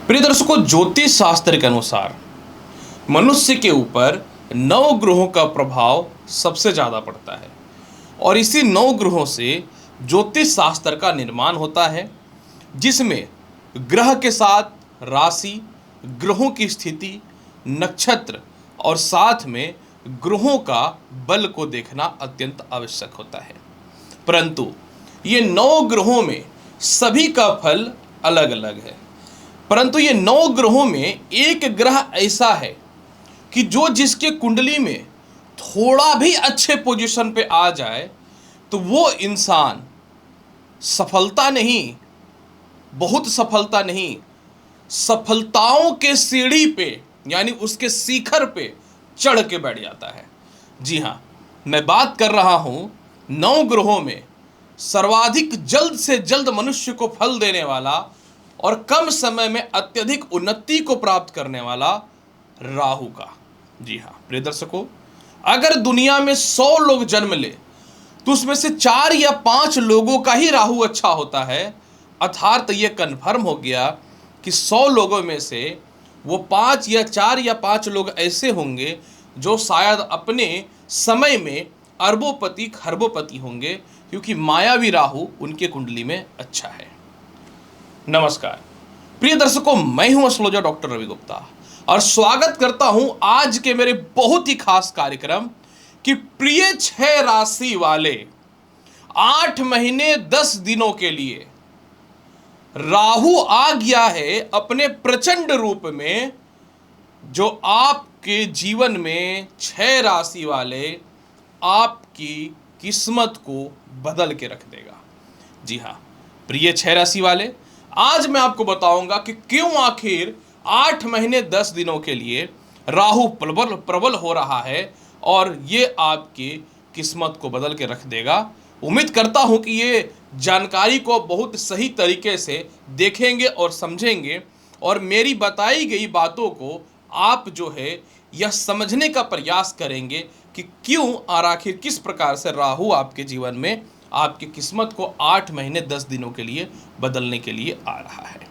प्रिय दर्शकों, ज्योतिष शास्त्र के अनुसार मनुष्य के ऊपर 9 ग्रहों का प्रभाव सबसे ज़्यादा पड़ता है और इसी 9 ग्रहों से ज्योतिष शास्त्र का निर्माण होता है, जिसमें ग्रह के साथ राशि, ग्रहों की स्थिति, नक्षत्र और साथ में ग्रहों का बल को देखना अत्यंत आवश्यक होता है। परंतु ये 9 ग्रहों में सभी का फल अलग अलग है। परंतु ये 9 ग्रहों में एक ग्रह ऐसा है कि जो जिसके कुंडली में थोड़ा भी अच्छे पोजीशन पे आ जाए तो वो इंसान सफलता नहीं, बहुत सफलता नहीं, सफलताओं के सीढ़ी पे यानी उसके शिखर पे चढ़ के बैठ जाता है। जी हाँ, मैं बात कर रहा हूँ 9 ग्रहों में सर्वाधिक जल्द से जल्द मनुष्य को फल देने वाला और कम समय में अत्यधिक उन्नति को प्राप्त करने वाला राहु का। जी हाँ प्रिय दर्शकों, अगर दुनिया में 100 लोग जन्म ले तो उसमें से 4 या 5 लोगों का ही राहु अच्छा होता है। अर्थात ये कन्फर्म हो गया कि 100 लोगों में से वो 5 या 4 या 5 लोग ऐसे होंगे जो शायद अपने समय में अरबोपति खरबोपति होंगे, क्योंकि मायावी राहु उनके कुंडली में अच्छा है। नमस्कार प्रिय दर्शकों, मैं हूं एस्ट्रोलॉजर डॉक्टर रवि गुप्ता और स्वागत करता हूं आज के मेरे बहुत ही खास कार्यक्रम कि प्रिय 6 राशि वाले 8 महीने 10 दिनों के लिए राहु आ गया है अपने प्रचंड रूप में, जो आपके जीवन में 6 राशि वाले आपकी किस्मत को बदल के रख देगा। जी हाँ प्रिय 6 राशि वाले, आज मैं आपको बताऊंगा कि क्यों आखिर 8 महीने 10 दिनों के लिए राहु प्रबल हो रहा है और ये आपकी किस्मत को बदल के रख देगा। उम्मीद करता हूं कि ये जानकारी को बहुत सही तरीके से देखेंगे और समझेंगे और मेरी बताई गई बातों को आप जो है यह समझने का प्रयास करेंगे कि क्यों और आखिर किस प्रकार से राहु आपके जीवन में आपकी किस्मत को 8 महीने 10 दिनों के लिए बदलने के लिए आ रहा है।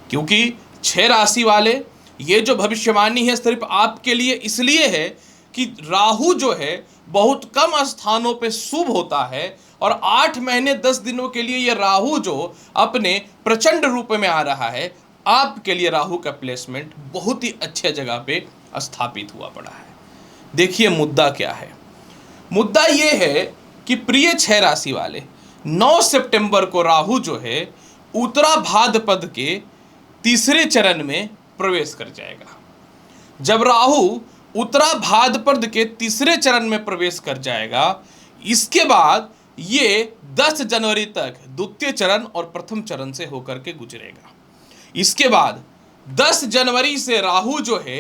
क्योंकि 6 राशि वाले ये जो भविष्यवाणी है सिर्फ आपके लिए इसलिए है कि राहु जो है बहुत कम स्थानों पे शुभ होता है और 8 महीने 10 दिनों के लिए ये राहु जो अपने प्रचंड रूप में आ रहा है, आपके लिए राहु का प्लेसमेंट बहुत ही अच्छे जगह पे स्थापित हुआ पड़ा है। देखिए मुद्दा क्या है। मुद्दा ये है कि प्रिय 6 राशि वाले 9 सितंबर को राहु जो है उत्तरा भाद्रपद के तीसरे चरण में प्रवेश कर जाएगा। जब राहु उत्तरा भाद्रपद के तीसरे चरण में प्रवेश कर जाएगा, इसके बाद ये 10 जनवरी तक द्वितीय चरण और प्रथम चरण से होकर के गुजरेगा। इसके बाद 10 जनवरी से राहु जो है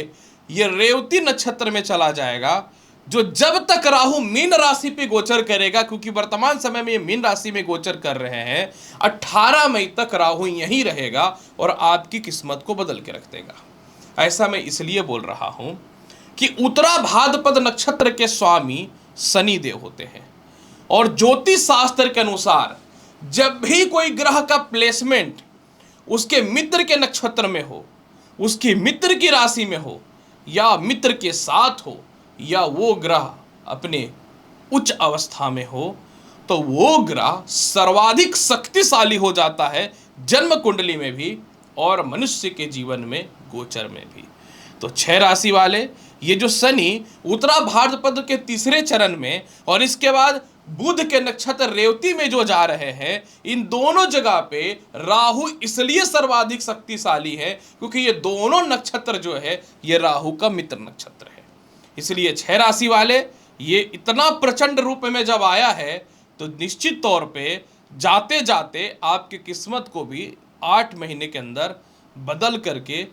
ये रेवती नक्षत्र में चला जाएगा, जो जब तक राहु मीन राशि पे गोचर करेगा, क्योंकि वर्तमान समय में ये मीन राशि में गोचर कर रहे हैं, 18 मई तक राहु यहीं रहेगा और आपकी किस्मत को बदल के रख देगा। ऐसा मैं इसलिए बोल रहा हूं कि उत्तरा भाद्रपद नक्षत्र के स्वामी शनि देव होते हैं और ज्योतिष शास्त्र के अनुसार जब भी कोई ग्रह का प्लेसमेंट उसके मित्र के नक्षत्र में हो, उसकी मित्र की राशि में हो या मित्र के साथ हो या वो ग्रह अपने उच्च अवस्था में हो, तो वो ग्रह सर्वाधिक शक्तिशाली हो जाता है जन्म कुंडली में भी और मनुष्य के जीवन में गोचर में भी। तो 6 राशि वाले ये जो शनि उत्तरा भाद्रपद के तीसरे चरण में और इसके बाद बुध के नक्षत्र रेवती में जो जा रहे हैं, इन दोनों जगह पे राहु इसलिए सर्वाधिक शक्तिशाली है क्योंकि ये दोनों नक्षत्र जो है ये राहु का मित्र नक्षत्र है। इसलिए 6 राशि वाले ये इतना प्रचंड रूप में जब आया है तो निश्चित तौर पे जाते जाते आपकी किस्मत को भी 8 महीने के अंदर बदल करके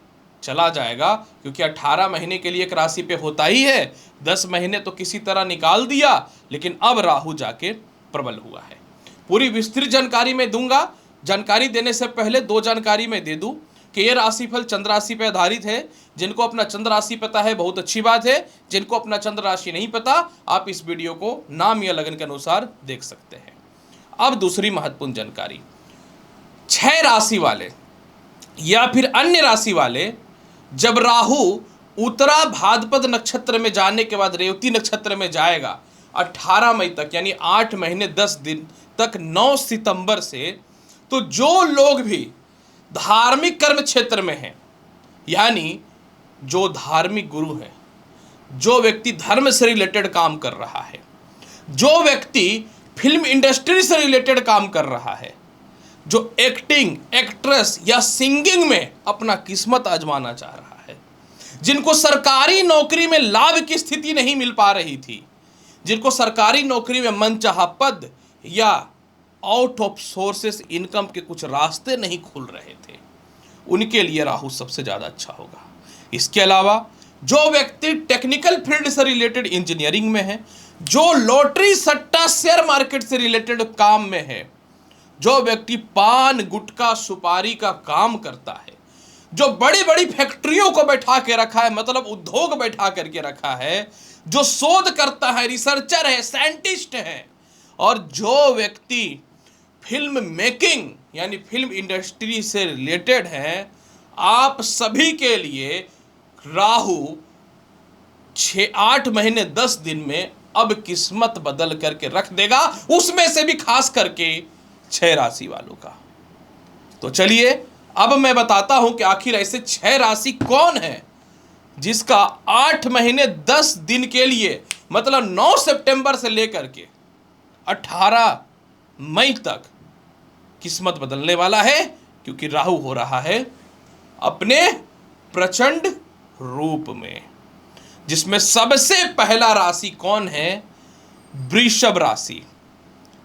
चला जाएगा, क्योंकि 18 महीने के लिए एक राशि पे होता ही है, 10 महीने तो किसी तरह निकाल दिया, लेकिन अब राहु जाके प्रबल हुआ है। पूरी विस्तृत जानकारी मैं दूंगा। जानकारी देने से पहले 2 जानकारी मैं दे दूं कि ये राशिफल चंद्र राशि पर आधारित है। जिनको अपना चंद्र राशि पता है बहुत अच्छी बात है, जिनको अपना चंद्र राशि नहीं पता आप इस वीडियो को नाम या लगन के अनुसार देख सकते हैं। अब दूसरी महत्वपूर्ण जानकारी, 6 राशि वाले या फिर अन्य राशि वाले, जब राहु उत्तरा भाद्रपद नक्षत्र में जाने के बाद रेवती नक्षत्र में जाएगा 18 मई तक, यानी 8 महीने 10 दिन तक 9 सितंबर से, तो जो लोग भी धार्मिक कर्म क्षेत्र में हैं, यानी जो धार्मिक गुरु हैं, जो व्यक्ति धर्म से रिलेटेड काम कर रहा है, जो व्यक्ति फिल्म इंडस्ट्री से रिलेटेड काम कर रहा है, जो एक्टिंग, एक्ट्रेस या सिंगिंग में अपना किस्मत आजमाना चाह रहा है, जिनको सरकारी नौकरी में लाभ की स्थिति नहीं मिल पा रही थी, जिनको सरकारी नौकरी में मनचाहा पद या आउट ऑफ सोर्सेस इनकम के कुछ रास्ते नहीं खुल रहे थे, उनके लिए राहु सबसे ज़्यादा अच्छा होगा। इसके अलावा जो व्यक्ति टेक्निकल फील्ड से रिलेटेड इंजीनियरिंग में है, जो लॉटरी सट्टा शेयर मार्केट से रिलेटेड काम में है, जो व्यक्ति पान गुटखा सुपारी का काम करता है, जो बड़ी बड़ी फैक्ट्रियों को बैठा के रखा है, मतलब उद्योग बैठा करके रखा है, जो शोध करता है, रिसर्चर है, साइंटिस्ट है, और जो व्यक्ति फिल्म मेकिंग यानी फिल्म इंडस्ट्री से रिलेटेड है, आप सभी के लिए राहु 8 महीने 10 दिन में अब किस्मत बदल करके रख देगा, उसमें से भी खास करके 6 राशि वालों का। तो चलिए अब मैं बताता हूं कि आखिर ऐसे 6 राशि कौन है जिसका 8 महीने 10 दिन के लिए, मतलब 9 सितंबर से लेकर के 18 मई तक किस्मत बदलने वाला है, क्योंकि राहु हो रहा है अपने प्रचंड रूप में। जिसमें सबसे पहला राशि कौन है? वृषभ राशि।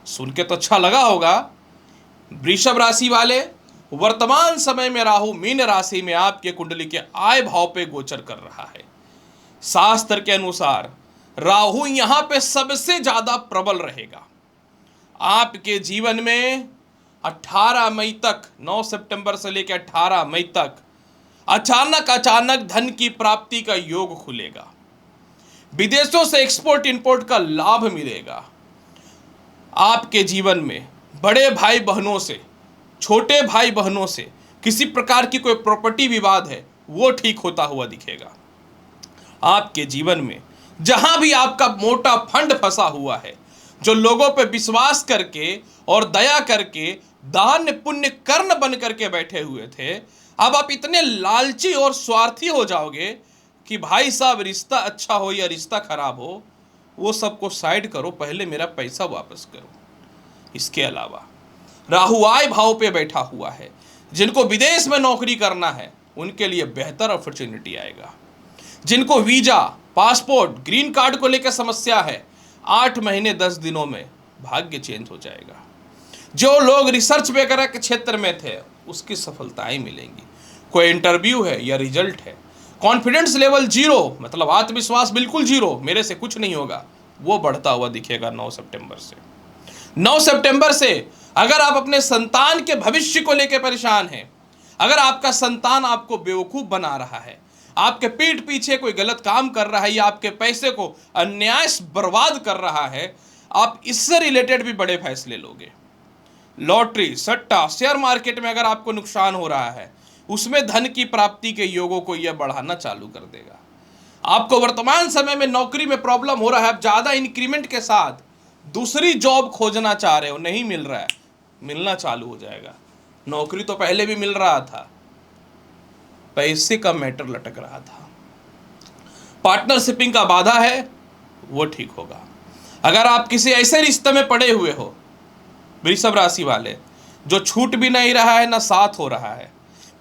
सुन के तो अच्छा लगा होगा। वृषभ राशि वाले, वर्तमान समय में राहु मीन राशि में आपके कुंडली के आय भाव पे गोचर कर रहा है। शास्त्र के अनुसार राहु यहां पे सबसे ज्यादा प्रबल रहेगा। आपके जीवन में 18 मई तक, 9 सितंबर से लेकर 18 मई तक अचानक धन की प्राप्ति का योग खुलेगा। विदेशों से एक्सपोर्ट इंपोर्ट का लाभ मिलेगा। आपके जीवन में बड़े भाई बहनों से, छोटे भाई बहनों से किसी प्रकार की कोई प्रॉपर्टी विवाद है, वो ठीक होता हुआ दिखेगा। आपके जीवन में जहां भी आपका मोटा फंड फंसा हुआ है, जो लोगों पे विश्वास करके और दया करके दान पुण्य कर्ण बन करके बैठे हुए थे, अब आप इतने लालची और स्वार्थी हो जाओगे कि भाई साहब रिश्ता अच्छा हो या रिश्ता खराब हो, वो सबको साइड करो, पहले मेरा पैसा वापस करो। इसके अलावा राहु आय भाव पे बैठा हुआ है। जिनको विदेश में नौकरी करना है उनके लिए बेहतर अपॉर्चुनिटी आएगा। जिनको वीजा, पासपोर्ट, ग्रीन कार्ड को लेकर समस्या है, 8 महीने 10 दिनों में भाग्य चेंज हो जाएगा। जो लोग रिसर्च वगैरह के क्षेत्र में थे उसकी सफलताएं मिलेंगी। कोई इंटरव्यू है या रिजल्ट है, कॉन्फिडेंस लेवल 0, मतलब आत्मविश्वास बिल्कुल 0, मेरे से कुछ नहीं होगा, वो बढ़ता हुआ दिखेगा 9 सितंबर से। 9 सितंबर से अगर आप अपने संतान के भविष्य को लेकर परेशान हैं, अगर आपका संतान आपको बेवकूफ़ बना रहा है, आपके पीठ पीछे कोई गलत काम कर रहा है या आपके पैसे को अन्याय बर्बाद कर रहा है, आप इससे रिलेटेड भी बड़े फैसले लोगे। लॉटरी, सट्टा, शेयर मार्केट में अगर आपको नुकसान हो रहा है, उसमें धन की प्राप्ति के योगों को यह बढ़ाना चालू कर देगा। आपको वर्तमान समय में नौकरी में प्रॉब्लम हो रहा है, आप ज़्यादा इंक्रीमेंट के साथ दूसरी जॉब खोजना चाह रहे हो, नहीं मिल रहा है, मिलना चालू हो जाएगा। नौकरी तो पहले भी मिल रहा था, पैसे का मैटर लटक रहा था। पार्टनरशिपिंग का बाधा है, वो ठीक होगा। अगर आप किसी ऐसे रिश्ते में पड़े हुए हो, वृषभ राशि वाले, जो छूट भी नहीं रहा है ना साथ हो रहा है,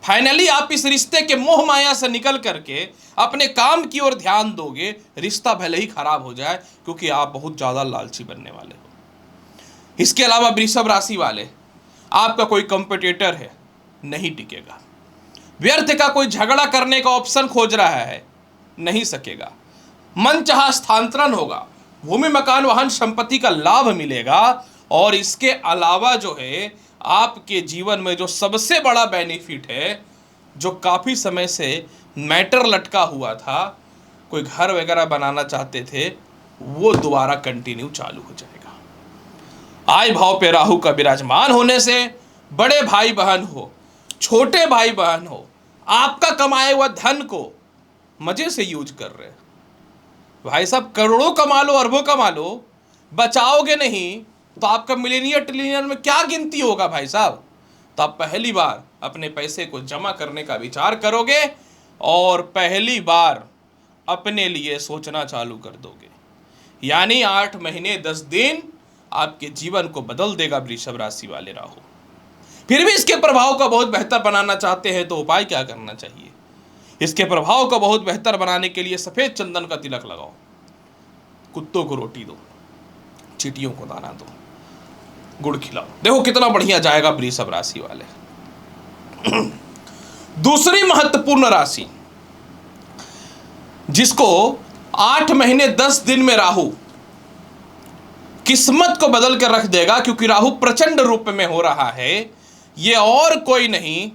फाइनली आप इस रिश्ते के मोह माया से निकल करके अपने काम की ओर ध्यान दोगे। रिश्ता भले ही खराब हो जाए, क्योंकि आप बहुत ज़्यादा लालची बनने वाले हो। इसके अलावा वृषभ राशि वाले, आपका कोई कंपटीटर है, नहीं टिकेगा। व्यर्थ का कोई झगड़ा करने का ऑप्शन खोज रहा है, नहीं सकेगा। मनचाहा स्थानांतरण होगा, भूमि मकान वाहन संपत्ति का लाभ मिलेगा। और इसके अलावा जो है आपके जीवन में जो सबसे बड़ा बेनिफिट है, जो काफ़ी समय से मैटर लटका हुआ था, कोई घर वगैरह बनाना चाहते थे, वो दोबारा कंटिन्यू चालू हो जाएगा। आय भाव पे राहु का विराजमान होने से बड़े भाई बहन हो, छोटे भाई बहन हो, आपका कमाए हुआ धन को मजे से यूज कर रहे हैं। भाई साहब, करोड़ों कमा लो, अरबों कमा लो, बचाओगे नहीं तो आपका मिलीनियर ट्रिलियन में क्या गिनती होगा भाई साहब। तो आप पहली बार अपने पैसे को जमा करने का विचार करोगे और पहली बार अपने लिए सोचना चालू कर दोगे। यानी 8 महीने 10 दिन आपके जीवन को बदल देगा वृषभ राशि वाले राहु। फिर भी इसके प्रभाव को बहुत बेहतर बनाना चाहते हैं तो उपाय क्या करना चाहिए? इसके प्रभाव को बहुत बेहतर बनाने के लिए सफेद चंदन का तिलक लगाओ, कुत्तों को रोटी दो, चींटियों को दाना दो, गुड़ खिलाओ। देखो कितना बढ़िया जाएगा वृषभ राशि वाले। दूसरी महत्वपूर्ण राशि जिसको 8 महीने 10 दिन में राहु किस्मत को बदल कर रख देगा, क्योंकि राहु प्रचंड रूप में हो रहा है, ये और कोई नहीं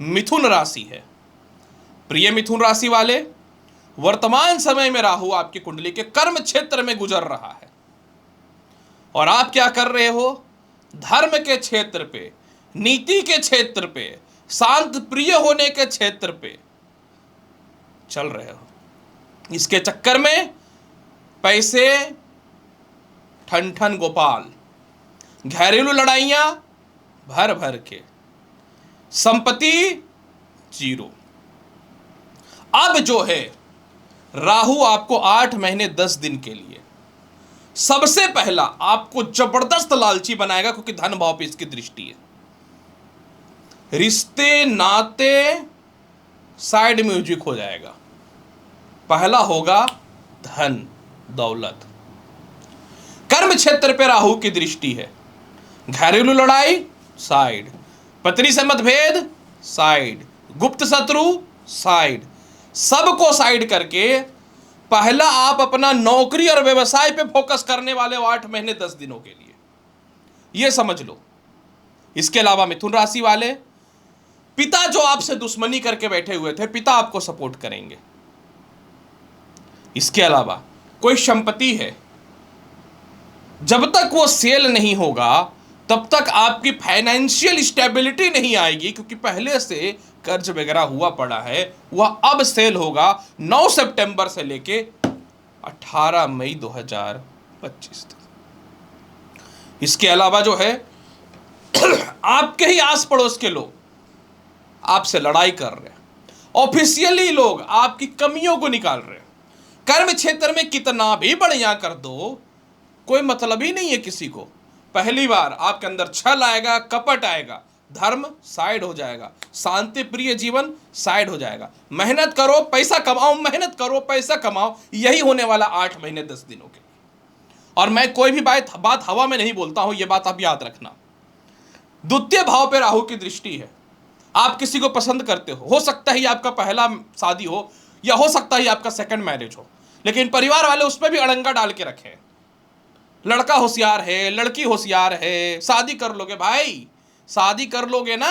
मिथुन राशि है। प्रिय मिथुन राशि वाले, वर्तमान समय में राहु आपकी कुंडली के कर्म क्षेत्र में गुजर रहा है और आप क्या कर रहे हो? धर्म के क्षेत्र पे, नीति के क्षेत्र पे, शांत प्रिय होने के क्षेत्र पे चल रहे हो। इसके चक्कर में पैसे ठन ठन गोपाल, घरेलू लड़ाइयां भर भर के, संपत्ति जीरो। अब जो है राहु आपको 8 महीने 10 दिन के लिए सबसे पहला आपको जबरदस्त लालची बनाएगा, क्योंकि धन भाव पे इसकी दृष्टि है। रिश्ते नाते साइड म्यूजिक हो जाएगा। पहला होगा धन दौलत। कर्म क्षेत्र पे राहु की दृष्टि है। घरेलू लड़ाई साइड, पत्नी से मतभेद साइड, गुप्त शत्रु साइड, सबको साइड करके पहला आप अपना नौकरी और व्यवसाय पे फोकस करने वाले हो 8 महीने 10 दिनों के लिए, यह समझ लो। इसके अलावा मिथुन राशि वाले, पिता जो आपसे दुश्मनी करके बैठे हुए थे, पिता आपको सपोर्ट करेंगे। इसके अलावा कोई संपत्ति है, जब तक वो सेल नहीं होगा तब तक आपकी फाइनेंशियल स्टेबिलिटी नहीं आएगी, क्योंकि पहले से कर्ज वगैरह हुआ पड़ा है, वह अब सेल होगा 9 सितंबर से लेके 18 मई 2025 तक। इसके अलावा जो है आपके ही आस पड़ोस के लोग आपसे लड़ाई कर रहे हैं, ऑफिशियली लोग आपकी कमियों को निकाल रहे हैं। कर्म क्षेत्र में कितना भी बढ़िया कर दो, कोई मतलब ही नहीं है किसी को। पहली बार आपके अंदर छल आएगा, कपट आएगा, धर्म साइड हो जाएगा, शांति प्रिय जीवन साइड हो जाएगा। मेहनत करो पैसा कमाओ, मेहनत करो पैसा कमाओ, यही होने वाला 8 महीने 10 दिनों के। और मैं कोई भी बात हवा में नहीं बोलता हूं, यह बात आप याद रखना। द्वितीय भाव पे राहु की दृष्टि है। आप किसी को पसंद करते हो सकता है आपका पहला शादी हो या हो सकता है आपका सेकंड मैरिज हो, लेकिन परिवार वाले उस पर भी अड़ंगा डाल के रखे। लड़का होशियार है, लड़की होशियार है, शादी कर लोगे भाई, शादी कर लोगे ना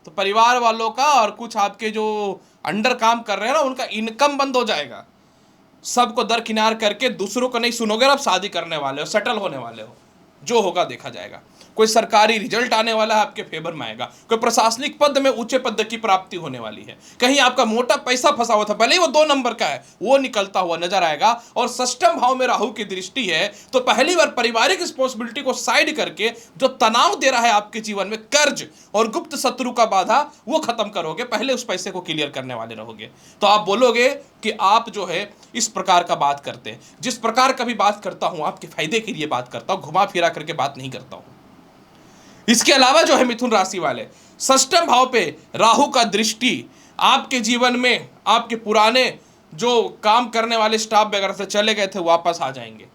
तो परिवार वालों का और कुछ आपके जो अंडर काम कर रहे हैं ना, उनका इनकम बंद हो जाएगा। सबको दरकिनार करके दूसरों को नहीं सुनोगे, अब शादी करने वाले हो, सेटल होने वाले हो, जो होगा देखा जाएगा। कोई सरकारी रिजल्ट आने वाला है, आपके फेवर में आएगा। कोई प्रशासनिक पद में ऊंचे पद की प्राप्ति होने वाली है। कहीं आपका मोटा पैसा फंसा हुआ था, भले ही वो 2 नंबर का है, वो निकलता हुआ नजर आएगा। और षष्ठम भाव में राहु की दृष्टि है, तो पहली बार पारिवारिक रिस्पॉन्सिबिलिटी को साइड करके जो तनाव दे रहा है आपके जीवन में, कर्ज और गुप्त शत्रु का बाधा, वो खत्म करोगे। पहले उस पैसे को क्लियर करने वाले रहोगे। तो आप बोलोगे कि आप जो है इस प्रकार का बात करते हैं। जिस प्रकार का भी बात करता हूं आपके फायदे के लिए बात करता हूं, घुमा फिरा करके बात नहीं करता हूं। इसके अलावा जो है मिथुन राशि वाले, षष्ठम भाव पे राहु का दृष्टि आपके जीवन में आपके पुराने जो काम करने वाले स्टाफ वगैरह से चले गए थे, वापस आ जाएंगे।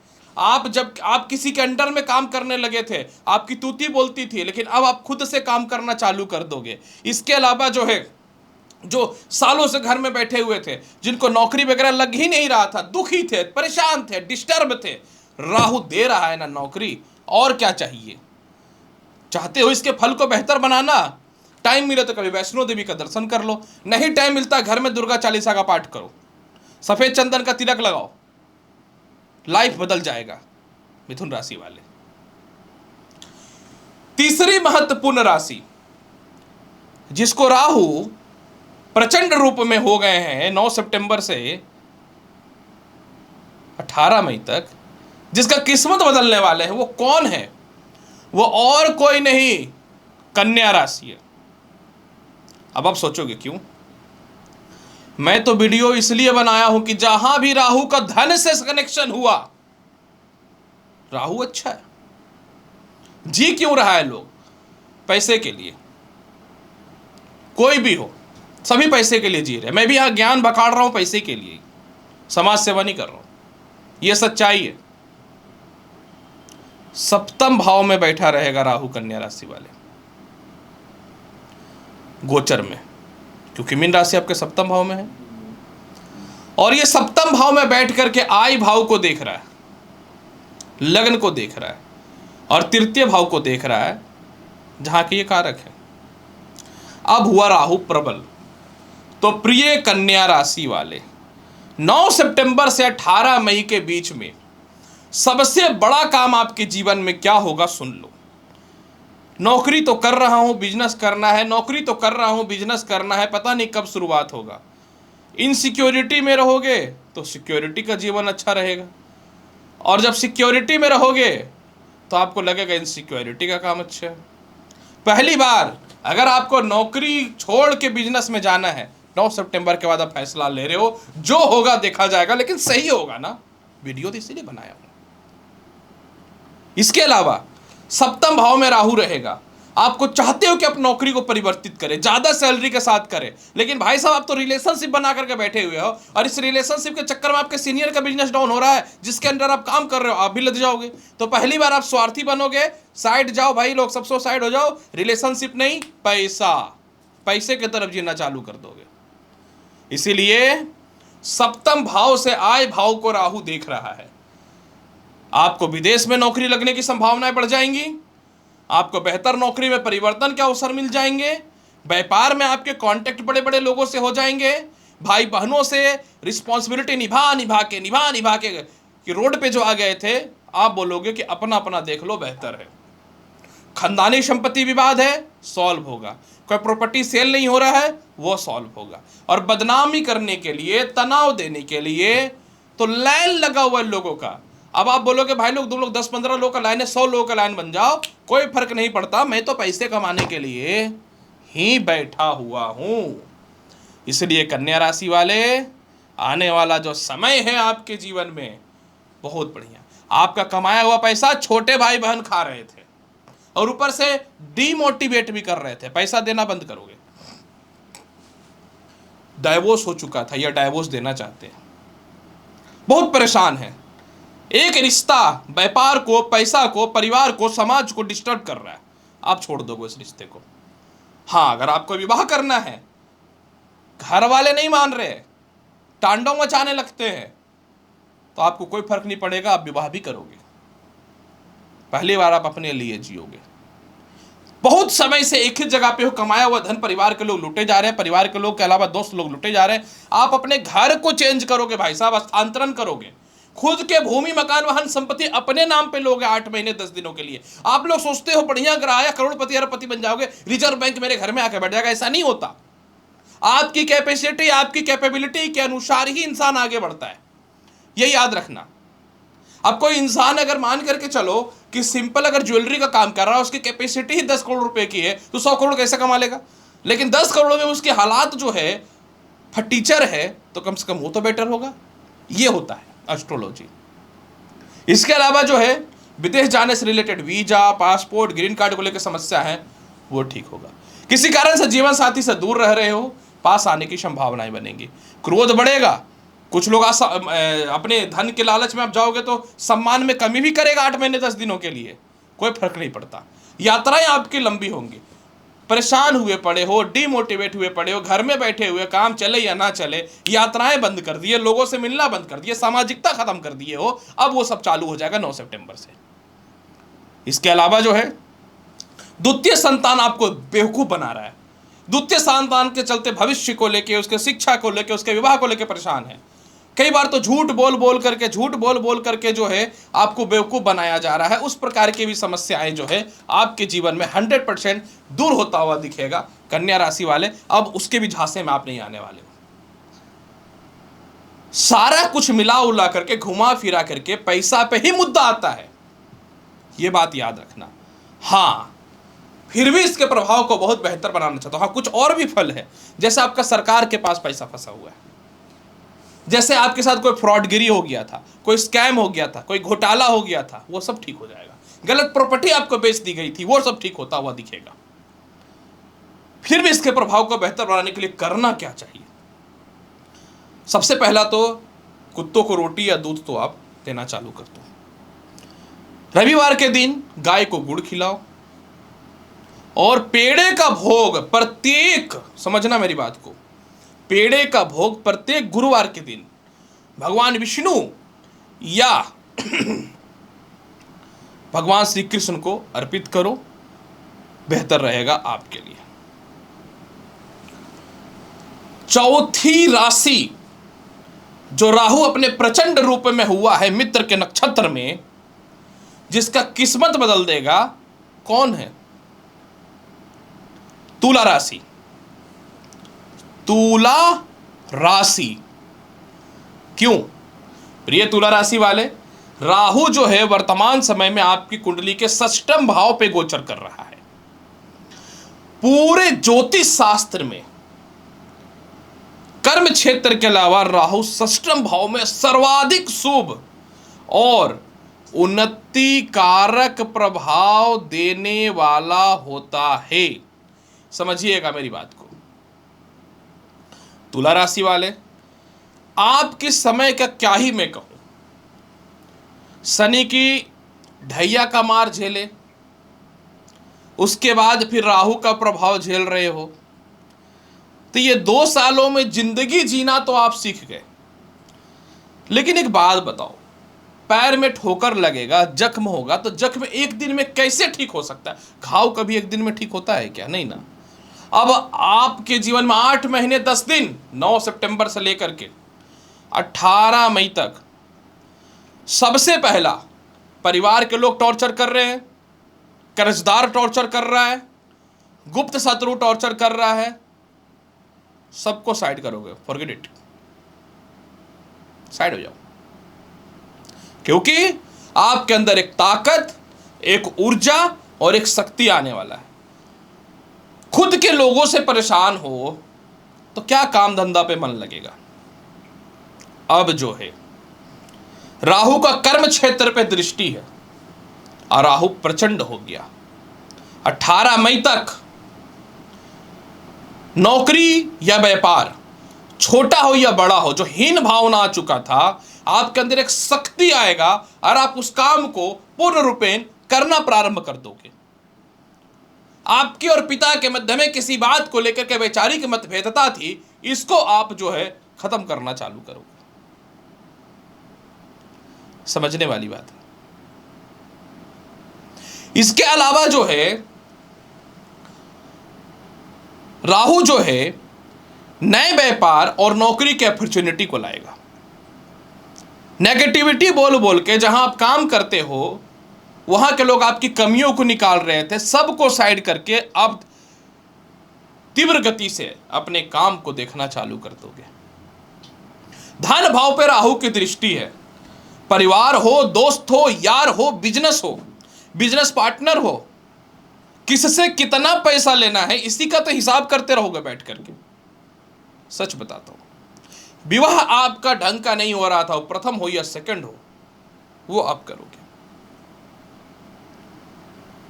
जब आप किसी के अंडर में काम करने लगे थे, आपकी तूती बोलती थी, लेकिन अब आप खुद से काम करना चालू कर दोगे। इसके अलावा जो है, जो सालों से घर में बैठे हुए थे, जिनको नौकरी वगैरह लग ही नहीं रहा था, दुखी थे, परेशान थे, डिस्टर्ब थे, राहु दे रहा है ना नौकरी, और क्या चाहिए। चाहते हो इसके फल को बेहतर बनाना, टाइम मिले तो कभी वैष्णो देवी का दर्शन कर लो, नहीं टाइम मिलता घर में दुर्गा चालीसा का पाठ करो, सफेद चंदन का तिलक लगाओ, लाइफ बदल जाएगा मिथुन राशि वाले। तीसरी महत्वपूर्ण राशि जिसको राहु प्रचंड रूप में हो गए हैं 9 सितंबर से 18 मई तक, जिसका किस्मत बदलने वाले हैं, वो कौन है? वो और कोई नहीं, कन्या राशि है। अब आप सोचोगे क्यों? मैं तो वीडियो इसलिए बनाया हूं कि जहां भी राहु का धन से कनेक्शन हुआ, राहु अच्छा है। जी क्यों रहा है लोग? पैसे के लिए। कोई भी हो, सभी पैसे के लिए जी रहे। मैं भी यहां ज्ञान बखाड़ रहा हूं पैसे के लिए, समाज सेवा नहीं कर रहा हूं। यह सच्चाई है। सप्तम भाव में बैठा रहेगा राहु कन्या राशि वाले, गोचर में, क्योंकि मीन राशि आपके सप्तम भाव में है। और ये सप्तम भाव में बैठ करके आय भाव को देख रहा है, लग्न को देख रहा है, और तृतीय भाव को देख रहा है, जहां की ये कारक है। अब हुआ राहु प्रबल। तो प्रिय कन्या राशि वाले, 9 सितंबर से 18 मई के बीच में सबसे बड़ा काम आपके जीवन में क्या होगा, सुन लो। नौकरी तो कर रहा हूं, बिजनेस करना है, नौकरी तो कर रहा हूं, बिजनेस करना है, पता नहीं कब शुरुआत होगा। इनसिक्योरिटी में रहोगे तो सिक्योरिटी का जीवन अच्छा रहेगा, और जब सिक्योरिटी में रहोगे तो आपको लगेगा इनसिक्योरिटी का काम अच्छा है। पहली बार अगर आपको नौकरी छोड़ के बिजनेस में जाना है, 9 सितंबर के बाद आप फैसला ले रहे हो, जो होगा देखा जाएगा, लेकिन सही होगा ना। वीडियो तो इसीलिए बनाया हूं। इसके अलावा सप्तम भाव में राहु रहेगा। आपको चाहते हो कि आप नौकरी को परिवर्तित करें, ज्यादा सैलरी के साथ करें, लेकिन भाई साहब आप तो रिलेशनशिप बना करके बैठे हुए हो, और इस रिलेशनशिप के चक्कर में आपके सीनियर का बिजनेस डाउन हो रहा है, जिसके अंदर आप काम कर रहे हो, आप भी लग जाओगे। तो पहली बार आप स्वार्थी बनोगे, साइड जाओ भाई लोग, सबसे साइड हो जाओ। रिलेशनशिप नहीं, पैसा, पैसे की तरफ जीना चालू कर दोगे। इसीलिए सप्तम भाव से आय भाव को राहु देख रहा है। आपको विदेश में नौकरी लगने की संभावनाएं बढ़ जाएंगी, आपको बेहतर नौकरी में परिवर्तन के अवसर मिल जाएंगे, व्यापार में आपके कांटेक्ट बड़े बड़े लोगों से हो जाएंगे, भाई बहनों से रिस्पॉन्सिबिलिटी निभा के कि रोड पे जो आ गए थे, आप बोलोगे कि अपना अपना देख लो, बेहतर है। खानदानी संपत्ति विवाद है, सॉल्व होगा। कोई प्रॉपर्टी सेल नहीं हो रहा है, वो सॉल्व होगा। और बदनामी करने के लिए, तनाव देने के लिए तो लाइन लगा हुआ है लोगों का। अब आप बोलोगे भाई लोग, 2 लोग 10-15 लोग का लाइन है, 100 लोगों का लाइन बन जाओ, कोई फर्क नहीं पड़ता, मैं तो पैसे कमाने के लिए ही बैठा हुआ हूं। इसलिए कन्या राशि वाले, आने वाला जो समय है आपके जीवन में बहुत बढ़िया। आपका कमाया हुआ पैसा छोटे भाई बहन खा रहे थे, और ऊपर से डीमोटिवेट भी कर रहे थे। पैसा देना बंद करोगे। डाइवोर्स हो चुका था या डाइवोर्स देना चाहते हैं, बहुत परेशान है। एक रिश्ता व्यापार को, पैसा को, परिवार को, समाज को डिस्टर्ब कर रहा है, आप छोड़ दोगे इस रिश्ते को। हाँ, अगर आपको विवाह करना है, घर वाले नहीं मान रहे, तांडव मचाने लगते हैं, तो आपको कोई फर्क नहीं पड़ेगा, आप विवाह भी करोगे। पहली बार आप अपने लिए जियोगे। बहुत समय से एक ही जगह पे हो, कमाया हुआ धन परिवार के लोग लुटे जा रहे हैं, परिवार के लोग के अलावा दोस्त लोग लुटे जा रहे हैं। आप अपने घर को चेंज करोगे भाई साहब, हस्तांतरण करोगे, खुद के भूमि मकान वाहन संपत्ति अपने नाम पे लोगे 8 महीने 10 दिनों के लिए। आप लोग सोचते हो बढ़िया ग्राहक, करोड़पति अरबपति बन जाओगे, रिजर्व बैंक मेरे घर में आके बैठ जाएगा, ऐसा नहीं होता। आपकी कैपेसिटी, आपकी कैपेबिलिटी के अनुसार ही इंसान आगे बढ़ता है, ये याद रखना। अब कोई इंसान अगर मान करके चलो कि सिंपल अगर ज्वेलरी का काम कर रहा है, उसकी कैपेसिटी ही 10 करोड़ रुपए की है, तो 100 करोड़ कैसे कमा लेगा? लेकिन 10 करोड़ में उसके हालात जो है फटीचर है, तो कम से कम वो तो बेटर होगा। ये होता है एस्ट्रोलॉजी। इसके अलावा जो है विदेश जाने से related visa, passport, green card को लेकर समस्या है, वो ठीक होगा। किसी कारण से जीवन साथी से दूर रह रहे हो, पास आने की संभावनाएं बनेंगी। क्रोध बढ़ेगा, कुछ लोग अपने धन के लालच में आप जाओगे तो सम्मान में कमी भी करेगा 8 महीने 10 दिनों के लिए, कोई फर्क नहीं पड़ता। यात्राएं आपकी लंबी होंगी। परेशान हुए पड़े हो, डीमोटिवेट हुए पड़े हो, घर में बैठे हुए, काम चले या ना चले, यात्राएं बंद कर दिए, लोगों से मिलना बंद कर दिए, सामाजिकता खत्म कर दिए हो, अब वो सब चालू हो जाएगा 9 सितंबर से। इसके अलावा जो है द्वितीय संतान आपको बेवकूफ बना रहा है। द्वितीय संतान के चलते भविष्य को लेके, उसके शिक्षा को लेके, उसके विवाह को लेके परेशान है। कई बार तो झूठ बोल बोल करके जो है आपको बेवकूफ़ बनाया जा रहा है। उस प्रकार की भी समस्याएं जो है आपके जीवन में 100% दूर होता हुआ दिखेगा कन्या राशि वाले। अब उसके भी झांसे में आप नहीं आने वाले हो। सारा कुछ मिला उला करके घुमा फिरा करके पैसा पे ही मुद्दा आता है, ये बात याद रखना। हाँ, फिर भी इसके प्रभाव को बहुत बेहतर बनाना चाहता हूं। हाँ, कुछ और भी फल है, जैसे आपका सरकार के पास पैसा फंसा हुआ है, जैसे आपके साथ कोई फ्रॉडगिरी हो गया था, कोई स्कैम हो गया था, कोई घोटाला हो गया था, वो सब ठीक हो जाएगा। गलत प्रॉपर्टी आपको बेच दी गई थी, वो सब ठीक होता हुआ दिखेगा। फिर भी इसके प्रभाव को बेहतर बनाने के लिए करना क्या चाहिए? सबसे पहला तो कुत्तों को रोटी या दूध तो आप देना चालू कर दो। रविवार के दिन गाय को गुड़ खिलाओ और पेड़े का भोग प्रत्येक, समझना मेरी बात को, पेड़े का भोग प्रत्येक गुरुवार के दिन भगवान विष्णु या भगवान श्री कृष्ण को अर्पित करो, बेहतर रहेगा आपके लिए। चौथी राशि जो राहु अपने प्रचंड रूप में हुआ है मित्र के नक्षत्र में, जिसका किस्मत बदल देगा, कौन है? तुला राशि। तुला राशि क्यों? प्रिय तुला राशि वाले, राहु जो है वर्तमान समय में आपकी कुंडली के षष्ठम भाव पे गोचर कर रहा है। पूरे ज्योतिष शास्त्र में कर्म क्षेत्र के अलावा राहु षष्ठम भाव में सर्वाधिक शुभ और उन्नति कारक प्रभाव देने वाला होता है। समझिएगा मेरी बात को। तुला राशि वाले, आपके समय का क्या ही मैं कहूं। शनि की ढैया का मार झेले, उसके बाद फिर राहु का प्रभाव झेल रहे हो, तो ये 2 सालों में जिंदगी जीना तो आप सीख गए। लेकिन एक बात बताओ, पैर में ठोकर लगेगा, जख्म होगा, तो जख्म एक दिन में कैसे ठीक हो सकता है? घाव कभी एक दिन में ठीक होता है क्या? नहीं ना। अब आपके जीवन में 8 महीने 10 दिन, 9 सितंबर से लेकर के 18 मई तक सबसे पहला परिवार के लोग टॉर्चर कर रहे हैं, कर्जदार टॉर्चर कर रहा है, गुप्त शत्रु टॉर्चर कर रहा है। सबको साइड करोगे, फॉरगेट इट, साइड हो जाओ। क्योंकि आपके अंदर एक ताकत, एक ऊर्जा और एक शक्ति आने वाला है। खुद के लोगों से परेशान हो तो क्या काम धंधा पे मन लगेगा? अब जो है राहु का कर्म क्षेत्र पे दृष्टि है और राहु प्रचंड हो गया। 18 मई तक नौकरी या व्यापार, छोटा हो या बड़ा हो, जो हीन भावना आ चुका था, आपके अंदर एक शक्ति आएगा और आप उस काम को पूर्ण रूपेण करना प्रारंभ कर दोगे। आपके और पिता के मध्य में किसी बात को लेकर के वैचारिक मतभेदता थी, इसको आप जो है खत्म करना चालू करोगे। समझने वाली बात है। इसके अलावा जो है राहु जो है नए व्यापार और नौकरी के अपॉर्चुनिटी को लाएगा। नेगेटिविटी बोल बोल के जहां आप काम करते हो, वहां के लोग आपकी कमियों को निकाल रहे थे, सबको साइड करके अब तीव्र गति से अपने काम को देखना चालू कर दोगे। धन भाव पे राहु की दृष्टि है। परिवार हो, दोस्त हो, यार हो, बिजनेस पार्टनर हो, किससे कितना पैसा लेना है, इसी का तो हिसाब करते रहोगे बैठ करके। सच बताता हूं, विवाह आपका ढंग का नहीं हो रहा था, प्रथम हो या सेकंड हो, वो आप करोगे।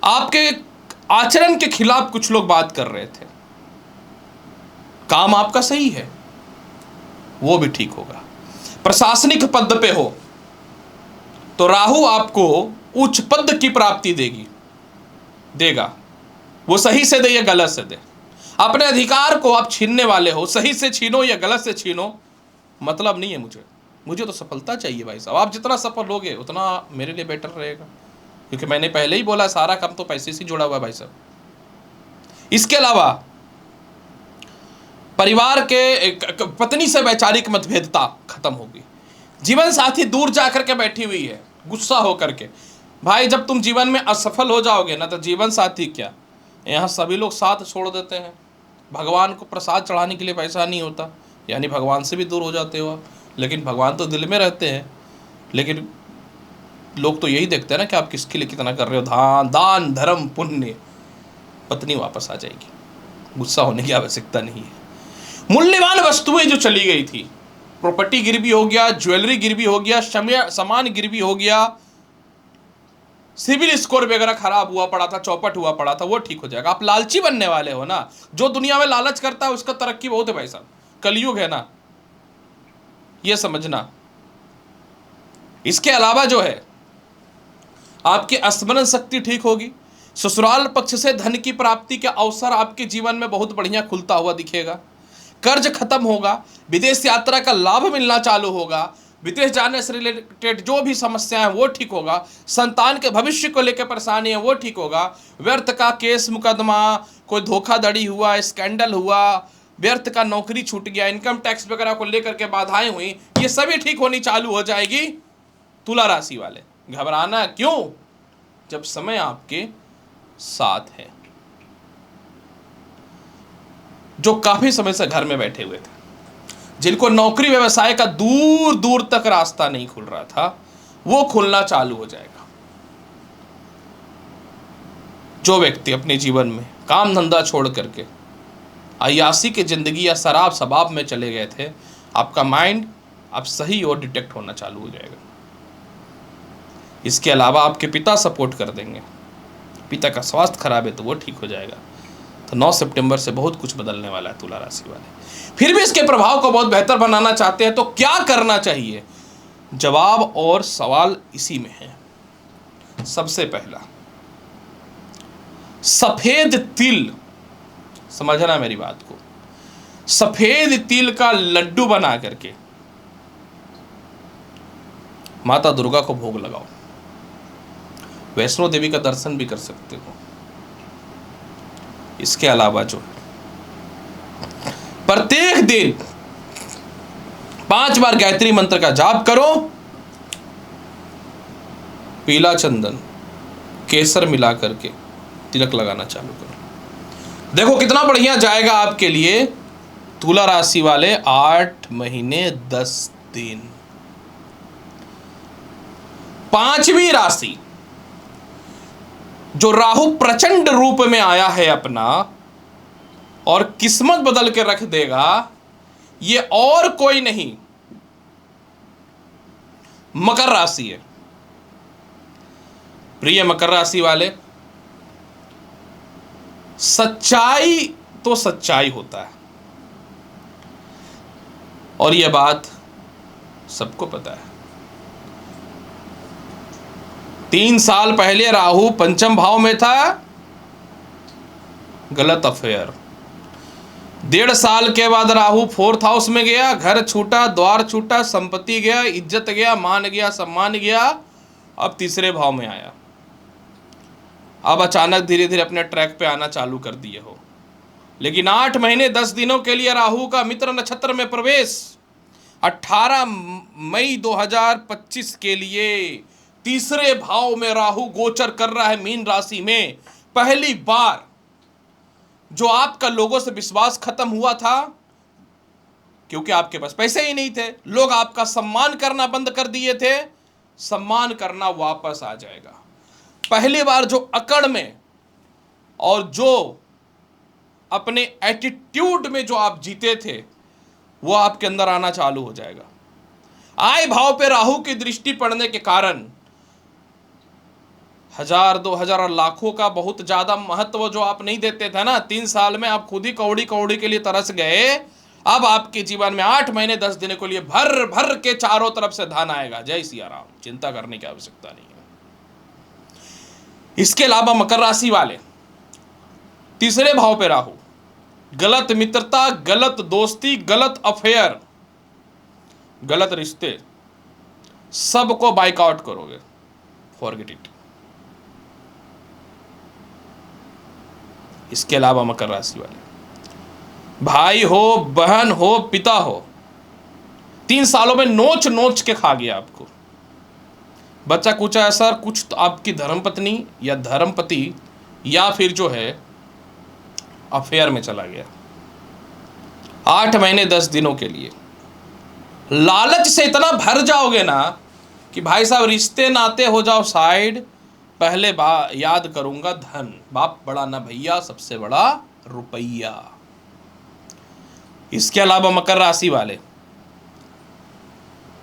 आपके आचरण के खिलाफ कुछ लोग बात कर रहे थे, काम आपका सही है, वो भी ठीक होगा। प्रशासनिक पद पे हो तो राहु आपको उच्च पद की प्राप्ति देगा। वो सही से दे या गलत से दे। अपने अधिकार को आप छीनने वाले हो, सही से छीनो या गलत से छीनो, मतलब नहीं है मुझे तो सफलता चाहिए भाई साहब। आप जितना सफल होगे उतना मेरे लिए बेटर रहेगा, क्योंकि मैंने पहले ही बोला सारा काम तो पैसे से जुड़ा हुआ है भाई साहब। इसके अलावा परिवार के पत्नी से वैचारिक मतभेदता खत्म होगी। जीवन साथी दूर जा करके बैठी हुई है गुस्सा हो करके। भाई जब तुम जीवन में असफल हो जाओगे ना, तो जीवन साथी क्या, यहाँ सभी लोग साथ छोड़ देते हैं। भगवान को प्रसाद चढ़ाने के लिए पैसा नहीं होता, यानी भगवान से भी दूर हो जाते हो। लेकिन भगवान तो दिल में रहते हैं, लेकिन लोग तो यही देखते हैं ना कि आप किसके लिए कितना कर रहे हो, दान धर्म पुण्य। पत्नी वापस आ जाएगी, गुस्सा होने की आवश्यकता नहीं है। मूल्यवान वस्तुएं जो चली गई थी, प्रॉपर्टी गिरवी हो गया, ज्वेलरी गिरवी हो गया, सामान गिरवी हो गया, सिविल स्कोर वगैरह खराब हुआ पड़ा था, चौपट हुआ पड़ा था, वो ठीक हो जाएगा। आप लालची बनने वाले हो ना, जो दुनिया में लालच करता है उसका तरक्की बहुत है भाई साहब, कलयुग है ना, ये समझना। इसके अलावा जो है आपकी स्मरण शक्ति ठीक होगी। ससुराल पक्ष से धन की प्राप्ति के अवसर आपके जीवन में बहुत बढ़िया खुलता हुआ दिखेगा। कर्ज खत्म होगा, विदेश यात्रा का लाभ मिलना चालू होगा, विदेश जाने से रिलेटेड जो भी समस्या है वो ठीक होगा, संतान के भविष्य को लेकर परेशानी है वो ठीक होगा, व्यर्थ का केस मुकदमा, कोई धोखाधड़ी हुआ, स्कैंडल हुआ, व्यर्थ का नौकरी छूट गया, इनकम टैक्स वगैरह को लेकर के बाधाएं हुई, ये सभी ठीक होनी चालू हो जाएगी। तुला राशि वाले घबराना क्यों, जब समय आपके साथ है। जो काफी समय से घर में बैठे हुए थे, जिनको नौकरी व्यवसाय का दूर दूर तक रास्ता नहीं खुल रहा था, वो खुलना चालू हो जाएगा। जो व्यक्ति अपने जीवन में काम धंधा छोड़ करके अय्यासी की जिंदगी या शराब शबाब में चले गए थे, आपका माइंड अब सही और डिटेक्ट होना चालू हो जाएगा। इसके अलावा आपके पिता सपोर्ट कर देंगे, पिता का स्वास्थ्य खराब है तो वो ठीक हो जाएगा। तो 9 सितंबर से बहुत कुछ बदलने वाला है तुला राशि वाले। फिर भी इसके प्रभाव को बहुत बेहतर बनाना चाहते हैं तो क्या करना चाहिए, जवाब और सवाल इसी में है। सबसे पहला, सफेद तिल, समझना मेरी बात को, सफेद तिल का लड्डू बना करके माता दुर्गा को भोग लगाओ। वैष्णो देवी का दर्शन भी कर सकते हो। इसके अलावा जो प्रत्येक दिन 5 बार गायत्री मंत्र का जाप करो, पीला चंदन केसर मिला करके तिलक लगाना चालू करो। देखो कितना बढ़िया जाएगा आपके लिए। तुला राशि वाले 8 महीने 10 दिन। 5वीं राशि, जो राहु प्रचंड रूप में आया है अपना और किस्मत बदल के रख देगा, ये और कोई नहीं, मकर राशि है। प्रिय मकर राशि वाले, सच्चाई तो सच्चाई होता है और यह बात सबको पता है। 3 साल पहले राहु पंचम भाव में था, गलत अफेयर। 1.5 साल के बाद राहु 4th हाउस में गया, घर छूटा, द्वार छूटा, संपत्ति गया, इज्जत गया, मान गया, सम्मान गया, अब 3रे भाव में आया। अब अचानक धीरे धीरे अपने ट्रैक पे आना चालू कर दिए हो। लेकिन 8 महीने 10 दिनों के लिए राहु का मित्र नक्षत्र में प्रवेश 18 मई 2025 के लिए 3रे भाव में राहु गोचर कर रहा है मीन राशि में। पहली बार जो आपका लोगों से विश्वास खत्म हुआ था, क्योंकि आपके पास पैसे ही नहीं थे, लोग आपका सम्मान करना बंद कर दिए थे, सम्मान करना वापस आ जाएगा। पहली बार जो अकड़ में और जो अपने एटीट्यूड में जो आप जीते थे, वो आपके अंदर आना चालू हो जाएगा। आय भाव पे राहु की दृष्टि पड़ने के कारण 1000, 2000 और लाखों का बहुत ज्यादा महत्व जो आप नहीं देते थे ना, 3 साल में आप खुद ही कौड़ी कौड़ी के लिए तरस गए। अब आपके जीवन में 8 महीने 10 दिन के लिए भर भर के चारों तरफ से धन आएगा। जय सिया राम, चिंता करने की आवश्यकता नहीं है। इसके अलावा मकर राशि वाले, 3रे भाव पे राहु, गलत मित्रता, गलत दोस्ती, गलत अफेयर, गलत रिश्ते, सबको बाइकआउट करोगे। Forget it. इसके अलावा मकर राशि वाले, भाई हो, बहन हो, पिता हो, 3 सालों में नोच नोच के खा गया आपको। बच्चा पूछा है सर कुछ तो आपकी धर्मपत्नी या धर्मपति या फिर जो है अफेयर में चला गया 8 महीने 10 दिनों के लिए। लालच से इतना भर जाओगे ना कि भाई साहब रिश्ते नाते हो जाओ साइड, पहले याद करूंगा धन, बाप बड़ा ना भैया, सबसे बड़ा रुपया। इसके अलावा मकर राशि वाले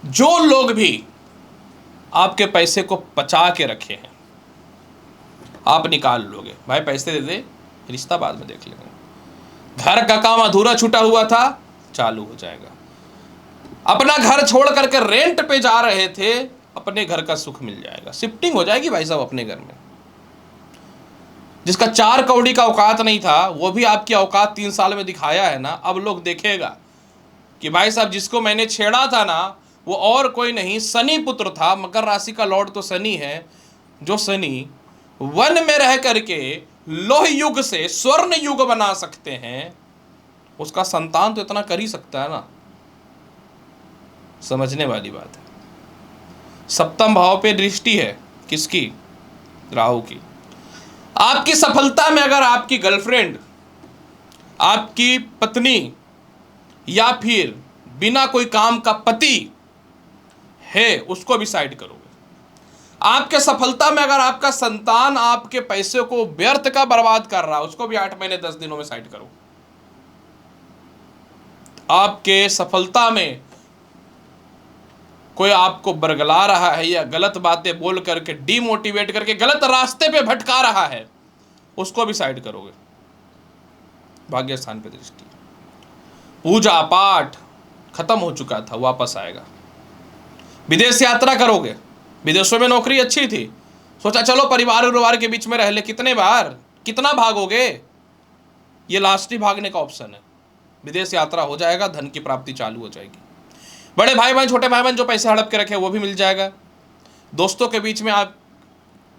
जो लोग भी आपके पैसे को बचा के रखे हैं, आप निकाल लोगे, भाई पैसे दे दे, रिश्ता बाद में देख लेंगे। घर का काम अधूरा छूटा हुआ था, चालू हो जाएगा। अपना घर छोड़ करके रेंट पे जा रहे थे, अपने घर का सुख मिल जाएगा, शिफ्टिंग हो जाएगी भाई साहब अपने घर में। जिसका 4 कौड़ी का औकात नहीं था, वो भी आपकी औकात 3 साल में दिखाया है ना। अब लोग देखेगा कि भाई साहब जिसको मैंने छेड़ा था ना, वो और कोई नहीं, शनि पुत्र था। मकर राशि का लॉर्ड तो शनि है। जो शनि वन में रह करके लोह युग से स्वर्ण युग बना सकते हैं, उसका संतान तो इतना कर ही सकता है ना। समझने वाली बात है। सप्तम भाव पे दृष्टि है किसकी? राहु की। आपकी सफलता में अगर आपकी गर्लफ्रेंड, आपकी पत्नी या फिर बिना कोई काम का पति है, उसको भी साइड करोगे। आपके सफलता में अगर आपका संतान आपके पैसे को व्यर्थ का बर्बाद कर रहा है, उसको भी 8 महीने 10 दिनों में साइड करो। आपके सफलता में कोई आपको बरगला रहा है या गलत बातें बोल करके डीमोटिवेट करके गलत रास्ते पे भटका रहा है, उसको भी साइड करोगे। भाग्य स्थान पे दृष्टि। पूजा पाठ खत्म हो चुका था, वापस आएगा। विदेश यात्रा करोगे, विदेशों में नौकरी अच्छी थी, सोचा चलो परिवार के बीच में रह ले, कितने बार कितना भागोगे, ये लास्ट ही भागने का ऑप्शन है। विदेश यात्रा हो जाएगा, धन की प्राप्ति चालू हो जाएगी। बड़े भाई बहन छोटे भाई बहन जो पैसे हड़प के रखे वो भी मिल जाएगा। दोस्तों के बीच में आप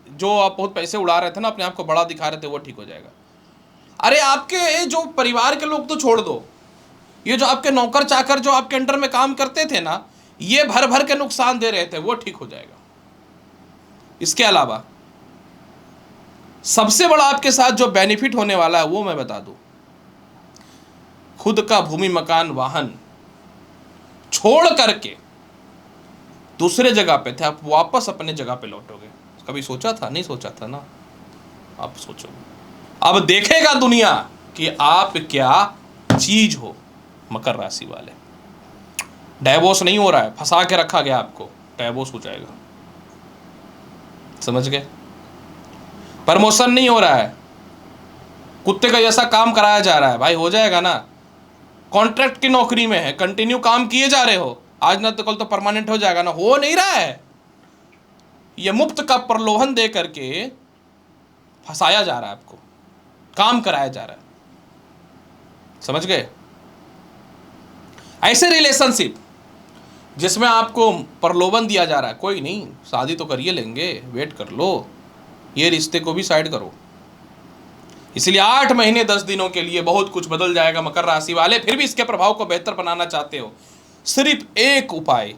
बहुत पैसे उड़ा रहे थे ना, अपने आप को बड़ा दिखा रहे थे, वो ठीक हो जाएगा। अरे आपके जो परिवार के लोग तो छोड़ दो, ये जो आपके नौकर चाकर जो आपके अंडर में काम करते थे ना, ये भर भर के नुकसान दे रहे थे, वो ठीक हो जाएगा। इसके अलावा सबसे बड़ा आपके साथ जो बेनिफिट होने वाला है वो मैं बता दूं, खुद का भूमि मकान वाहन छोड़ करके दूसरे जगह पे थे, आप वापस अपने जगह पे लौटोगे। कभी सोचा था? नहीं सोचा था ना, आप सोचोगे। अब देखेगा दुनिया कि आप क्या चीज हो। मकर राशि वाले, डाइवोर्स नहीं हो रहा है, फंसा के रखा गया आपको, डाइवोर्स हो जाएगा। समझ गए? प्रमोशन नहीं हो रहा है, कुत्ते का जैसा काम कराया जा रहा है, भाई हो जाएगा ना। कॉन्ट्रैक्ट की नौकरी में है, कंटिन्यू काम किए जा रहे हो, आज ना तो कल तो परमानेंट हो जाएगा ना, हो नहीं रहा है। ये मुफ्त का प्रलोभन दे करके फंसाया जा रहा है, आपको काम कराया जा रहा है। समझ गए? ऐसे रिलेशनशिप जिसमें आपको प्रलोभन दिया जा रहा है, कोई नहीं शादी तो करिए लेंगे, वेट कर लो, ये रिश्ते को भी साइड करो। इसलिए 8 महीने 10 दिनों के लिए बहुत कुछ बदल जाएगा मकर राशि वाले। फिर भी इसके प्रभाव को बेहतर बनाना चाहते हो, सिर्फ एक उपाय,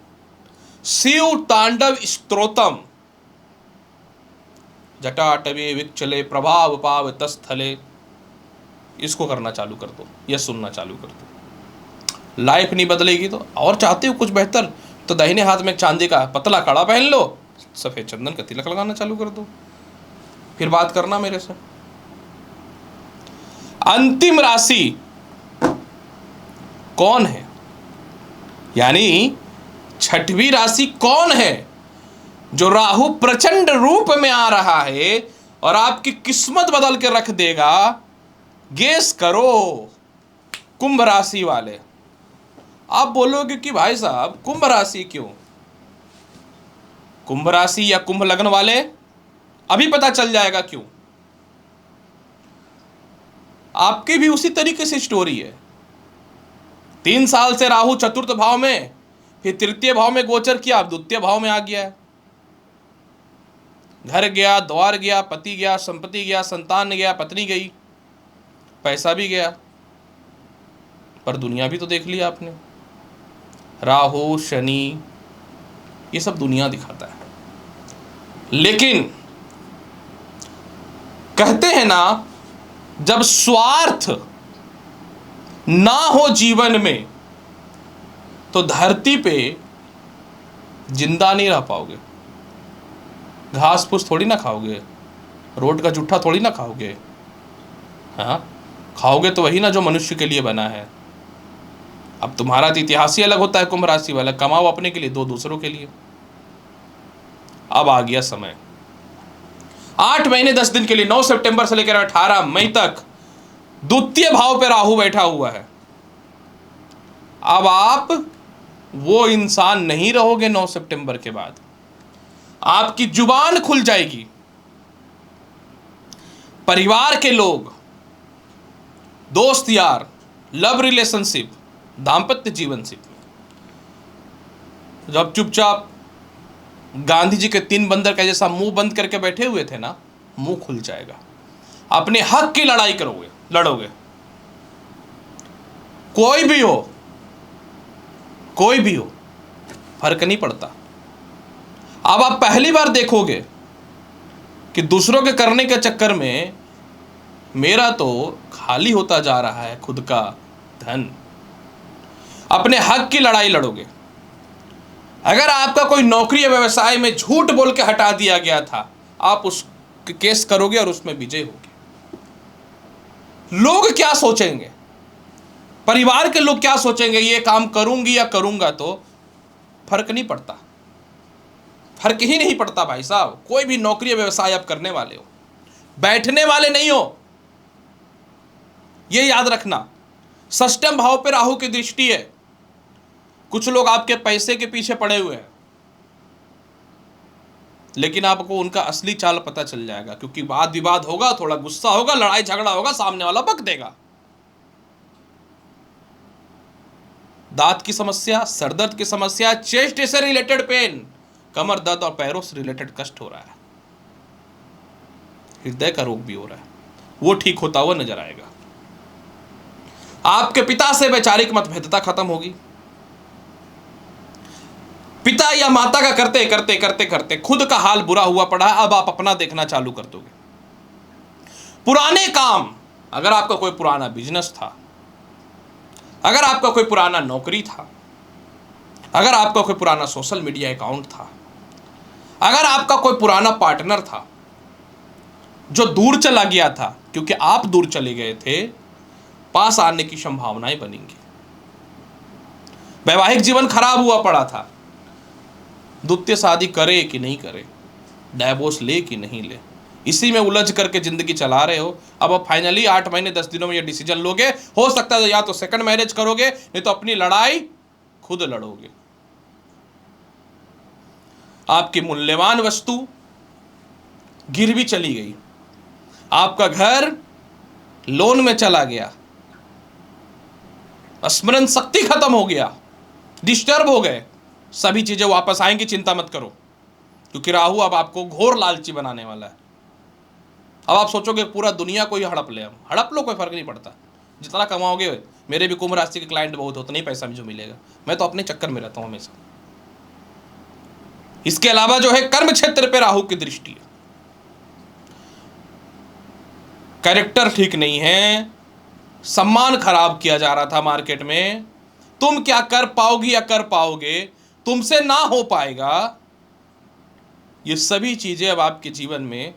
शिव तांडव स्तोत्रम, जटाटवे विक्षले प्रभाव पाव तस्थले, इसको करना चालू कर दो या सुनना चालू कर दो। लाइफ नहीं बदलेगी तो, और चाहते हो कुछ बेहतर तो दाहिने हाथ में चांदी का पतला कड़ा पहन लो, सफेद चंदन का तिलक लगाना चालू कर दो, फिर बात करना मेरे से। अंतिम राशि कौन है, यानी 6वीं राशि कौन है जो राहु प्रचंड रूप में आ रहा है और आपकी किस्मत बदल के रख देगा? गेस करो। कुंभ राशि वाले। आप बोलोगे कि भाई साहब कुंभ राशि क्यों? कुंभ राशि या कुंभ लग्न वाले, अभी पता चल जाएगा क्यों। आपकी भी उसी तरीके से स्टोरी है। 3 साल से राहु चतुर्थ भाव में, फिर तृतीय भाव में गोचर किया, अब द्वितीय भाव में आ गया है। घर गया, द्वार गया, पति गया, संपत्ति गया, संतान गया, पत्नी गई, पैसा भी गया, पर दुनिया भी तो देख लिया आपने। राहु, शनि, ये सब दुनिया दिखाता है। लेकिन कहते हैं ना, जब स्वार्थ ना हो जीवन में तो धरती पे जिंदा नहीं रह पाओगे। घास फूस थोड़ी ना खाओगे, रोड का जूठा थोड़ी ना खाओगे। हाँ, खाओगे तो वही ना जो मनुष्य के लिए बना है। अब तुम्हारा तो इतिहास ही अलग होता है, कुंभ राशि वाला, कमाओ अपने के लिए, दो दूसरों के लिए। अब आ गया समय, 8 महीने 10 दिन के लिए, 9 सितंबर से लेकर 18 मई तक द्वितीय भाव पे राहु बैठा हुआ है। अब आप वो इंसान नहीं रहोगे। 9 सितंबर के बाद आपकी जुबान खुल जाएगी। परिवार के लोग, दोस्त यार, लव रिलेशनशिप, दाम्पत्य जीवन से जब चुपचाप गांधी जी के 3 बंदर का जैसा मुंह बंद करके बैठे हुए थे ना, मुंह खुल जाएगा। अपने हक की लड़ाई करोगे, लड़ोगे। कोई भी हो, कोई भी हो, फर्क नहीं पड़ता। अब आप पहली बार देखोगे कि दूसरों के करने के चक्कर में मेरा तो खाली होता जा रहा है खुद का धन। अपने हक की लड़ाई लड़ोगे। अगर आपका कोई नौकरी या व्यवसाय में झूठ बोल के हटा दिया गया था, आप उस केस करोगे और उसमें विजय होगे। लोग क्या सोचेंगे, परिवार के लोग क्या सोचेंगे, ये काम करूंगी या करूंगा, तो फर्क नहीं पड़ता। फर्क ही नहीं पड़ता भाई साहब। कोई भी नौकरी या व्यवसाय आप करने वाले हो, बैठने वाले नहीं हो, ये याद रखना। षष्ठम भाव पे राहु की दृष्टि है। कुछ लोग आपके पैसे के पीछे पड़े हुए हैं, लेकिन आपको उनका असली चाल पता चल जाएगा, क्योंकि वाद विवाद होगा, थोड़ा गुस्सा होगा, लड़ाई झगड़ा होगा, सामने वाला बक देगा। दांत की समस्या, सरदर्द की समस्या, चेस्ट से रिलेटेड पेन, कमर दर्द और पैरों से रिलेटेड कष्ट हो रहा है, हृदय का रोग भी हो रहा है, वो ठीक होता हुआ नजर आएगा। आपके पिता से वैचारिक मतभेदता खत्म होगी। पिता या माता का करते करते करते करते खुद का हाल बुरा हुआ पड़ा है, अब आप अपना देखना चालू कर दोगे। पुराने काम, अगर आपका कोई पुराना बिजनेस था, अगर आपका कोई पुराना नौकरी था, अगर आपका कोई पुराना सोशल मीडिया अकाउंट था, अगर आपका कोई पुराना पार्टनर था जो दूर चला गया था, क्योंकि आप दूर चले गए थे, पास आने की संभावनाएं बनेंगी। वैवाहिक जीवन खराब हुआ पड़ा था, द्वितीय शादी करे कि नहीं करे, डाइवोर्स ले कि नहीं ले, इसी में उलझ करके जिंदगी चला रहे हो। अब फाइनली 8 महीने 10 दिनों में ये डिसीजन लोगे। हो सकता है या तो सेकंड मैरिज करोगे, नहीं तो अपनी लड़ाई खुद लड़ोगे। आपकी मूल्यवान वस्तु गिरवी चली गई, आपका घर लोन में चला गया, स्मरण शक्ति खत्म हो गया, डिस्टर्ब हो गए, सभी चीजें वापस आएंगी, चिंता मत करो, क्योंकि राहु अब आपको घोर लालची बनाने वाला है। अब आप सोचोगे पूरा दुनिया को ही हड़प ले, हम हड़प लो, कोई फर्क नहीं पड़ता। जितना कमाओगे, मेरे भी कुंभ राशि के क्लाइंट बहुत होते, नहीं पैसा मुझे मिलेगा, मैं तो अपने चक्कर में रहता हूं हमेशा। इसके अलावा जो है कर्म क्षेत्र पे राहु की दृष्टि है, कैरेक्टर ठीक नहीं है, सम्मान खराब किया जा रहा था मार्केट में, तुम क्या कर पाओगी या कर पाओगे, तुमसे ना हो पाएगा। ये सभी चीजें अब आपके जीवन में,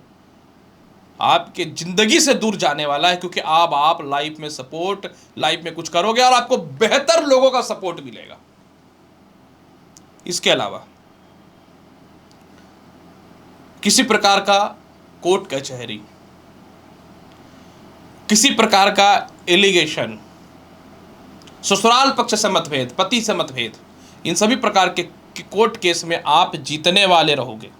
आपके जिंदगी से दूर जाने वाला है, क्योंकि अब आप लाइफ में सपोर्ट, लाइफ में कुछ करोगे और आपको बेहतर लोगों का सपोर्ट मिलेगा। इसके अलावा किसी प्रकार का कोर्ट कचहरी, किसी प्रकार का एलिगेशन, ससुराल पक्ष से मतभेद, पति से मतभेद, इन सभी प्रकार के कोर्ट केस में आप जीतने वाले रहोगे।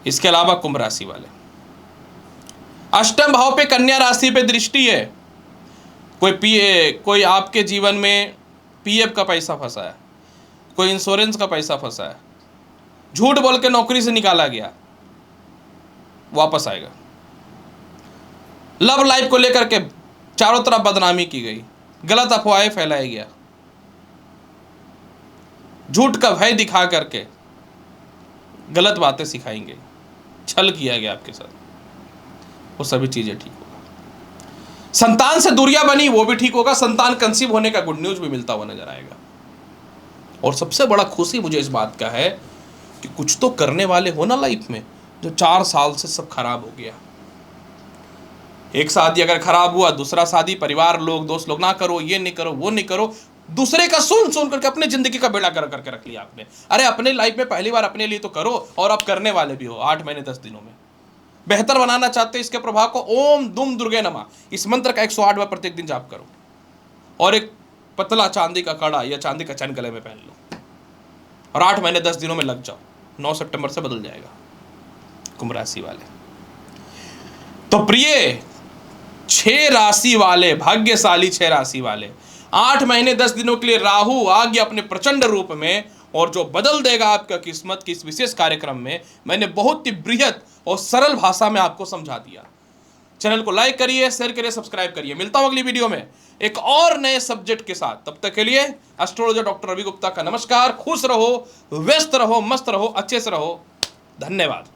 इसके अलावा कुंभ राशि वाले, अष्टम भाव पे कन्या राशि पे दृष्टि है। कोई आपके जीवन में पीएफ का पैसा फंसा है, कोई इंश्योरेंस का पैसा फंसा है, झूठ बोल के नौकरी से निकाला गया, वापस आएगा। लव लाइफ को लेकर के चारों तरफ बदनामी की गई, गलत अफवाहें फैलाई गया, झूठ का भय दिखा करके गलत बातें सिखाएंगे, छल किया गया आपके साथ, वो सभी चीजें ठीक होगा। संतान से दूरियां बनी, वो भी ठीक होगा। संतान कंसीव होने का गुड न्यूज भी मिलता हुआ नजर आएगा। और सबसे बड़ा खुशी मुझे इस बात का है कि कुछ तो करने वाले हो ना लाइफ में। जो 4 साल से सब खराब हो गया, एक शादी अगर खराब हुआ, दूसरा शादी, परिवार लोग, दोस्त लोग, ना करो, ये नहीं करो, वो नहीं करो, दूसरे का सुन सुन करके अपने जिंदगी का बेड़ा कर करके रख लिया आपने। अरे अपने लाइफ में पहली बार अपने लिए तो करो, और आप करने वाले भी हो। 8 महीने 10 दिनों में बेहतर बनाना चाहते, इसके प्रभाव को ओम दुम दुर्गे नमः, इस मंत्र का 108 बार प्रत्येक दिन जाप करो, और एक पतला चांदी का कड़ा या चांदी का चैन गले में पहन लो, और 8 महीने 10 दिनों में लग जाओ। 9 सितंबर से बदल जाएगा। कुंभ राशि वाले, तो प्रिय 6 राशि वाले, भाग्यशाली 6 राशि वाले, 8 महीने 10 दिनों के लिए राहु आ गया अपने प्रचंड रूप में, और जो बदल देगा आपका किस्मत की इस विशेष कार्यक्रम में मैंने बहुत ही बृहद और सरल भाषा में आपको समझा दिया। चैनल को लाइक करिए, शेयर करिए, सब्सक्राइब करिए। मिलता हूं अगली वीडियो में एक और नए सब्जेक्ट के साथ। तब तक के लिए एस्ट्रोलॉजर डॉक्टर रवि गुप्ता का नमस्कार। खुश रहो, व्यस्त रहो, मस्त रहो, अच्छे से रहो। धन्यवाद।